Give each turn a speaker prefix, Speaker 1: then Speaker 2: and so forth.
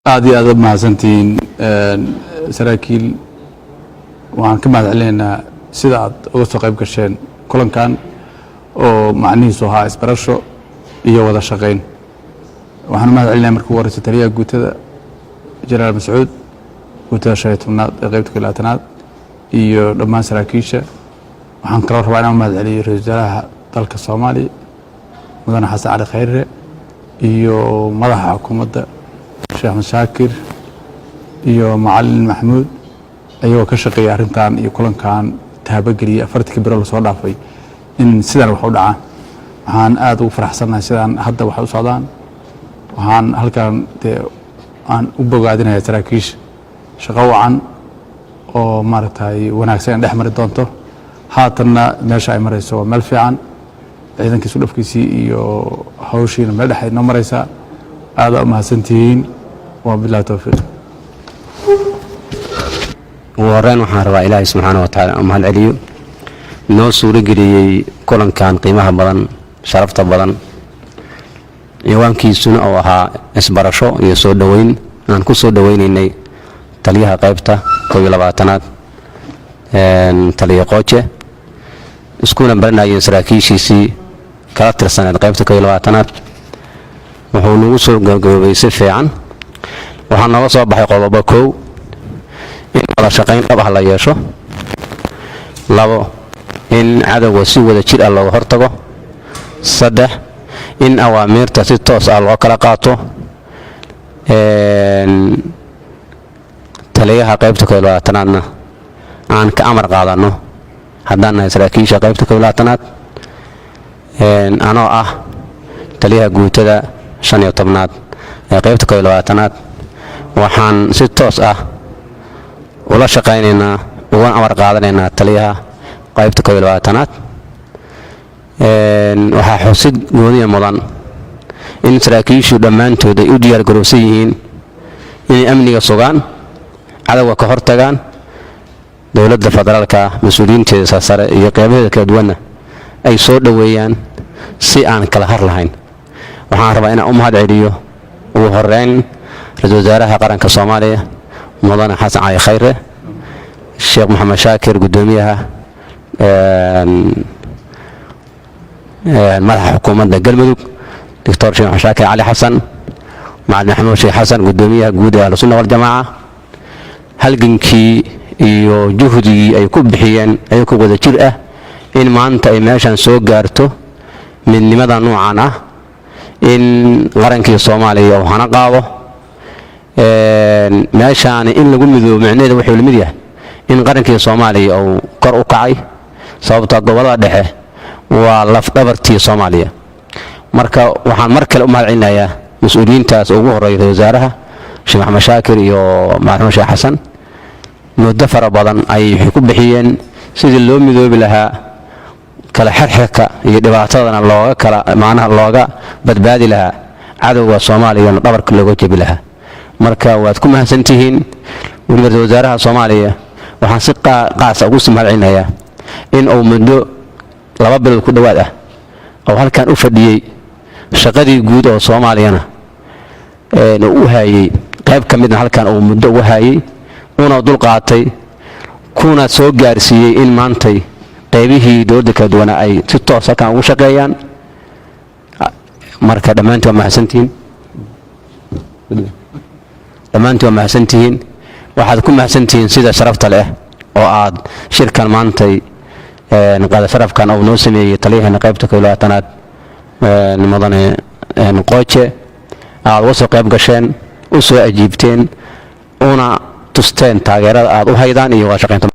Speaker 1: عادي هذا مع سنتين سراكيل وعن كم هذا علينا سداد أوسط قريب كشين كلن كان ومعني سوها إسبرشو إياه وذا شقين وحنا ما علينا مركو ورثة تريا قلت هذا جلال مسعود قلت هذا شيء تمناد غيبت كلها تناد إياه لما سراكيشة وحن قرر ربعنا ما عليه رجالها طلق الصومالي مدن حسن على خير إياه مضح حكومة شيخ مشاكر iyo macallin maxmuud ayuu ka shaqeeyay arintan iyo kulankan taabageliya afartii biro la soo dhaafay in sidan wax u dhacaan waxaan aad ugu faraxsanahay sidan hadda wax u socdaan waxaan halkan aan u bogaadinayaa saraakiisha shaqo wacan oo maaragtay wanaagsan dhex mari doonto haatanna meesha ay marayso meel fiican ciidankiisu dhafkiisii iyo hawshiina meel dhex ay noo maraysaa aad u mahadsantihiin وبالله التوفيق
Speaker 2: ورين waxaan rabaa Ilaahay subhanahu wa ta'ala mahad celiyo noo suuro geliyay kulankan qiimaha badan sharafta badan ciwaankiisuna oo ahaa isbarasho iyo soo dhaweyn aan ku soo dhaweynaynay taliyaha qaybta 12aad taliye qooje iskuna baranayeen saraakiishiisii kala tirsaneed qaybta 12aad wuxuu nagu soo gabagabeeyay si fiican waxaan nooga soo baxay qodobo koow in wada shaqayn dhab ah la yeesho labo in cadawga si wada jir ah looga hortago saddex in awaamirta si toos ah loo kala qaato taliyaha qaybta 12aadna aan ka amar qaadano haddaan nahay saraakiisha qaybta 12aad anoo ah taliyaha guutada 15aad ee qaybta 12aad waxaan si toos ah ula shaqaynaynaa uga amar qaadanaynaa taliyaha qaybta 12aad waxa xusid gooniya mudan in saraakiishu dhammaantood ay u diyaar garowsan yihiin inay amniga sugaan cadawga ka hortagaan dawladda federaalka mas'uuliyiinteeda sare iyo qaybaheeda kala duwan ay soo dhaweeyaan si aan kala har lahayn waxaan rabaa inaan u mahad celiyo ugu horeyn رئيس وزراء قرنك الصومالية مولانا حسن علي خيره الشيخ محمد شاكر قدوميها مدح حكومة قلمدوك دكتور شيخ محمد شاكر علي حسن مع محمود شيخ حسن قدوميها قود أهل السنة والجماعة هلقنكي iyo juhdi ay ku bixiyeen ay ku wada jir ah in maanta ay meeshan soo gaarto midnimada noocan ah in qarankii Soomaaliya uu hana qaado meeshaan in lagu midoobo macnaheedu wuxuu lamid yahay in qarankii Soomaaliya uu kor u kacay sababtoo gobolada dhexe waa laf dhabartii Soomaaliya marka waxaan mar kale u mahad celinayaa mas'uuliyiintaas ugu horeeyay wasaaraha Sheekh Maxamed Shaakir iyo Maxamed Sheekh Xasan muddo fara badan ay ku bixiyeen sidii loo midoobi lahaa kala xirxirka iyo dhibaatadana looga badbaadi lahaa cadawga Soomaaliya dhabarka looga jebi lahaa marka waad ku mahadsantihiin waliba wasaaraha Soomaaliya waxaan si qaas ugu simahadcelinayaa in uu muddo 2 bilood ku dhawaad ah oo halkan u fadhiyay shaqadii guud oo Soomaaliyana uu hayay qayb ka mid ah halkan uu muddo u hayay una dul qaatay kuna soo gaarsiiyay in maantay qaybihii dowladda kala duwan ay si toos ah ugu shaqeeyaan marka dhamaantii waa mahadsantihiin waxaad ku mahadsantihiin sida sharafta leh oo aad shirkan maantay qada sharafkan oo noo sameeyay taliyaha qaybta 12aad mudane qooje aad soo qayb gasheen u soo ajiibteen una tusteen taageerada aad u haydaan iyo wada shaqeynta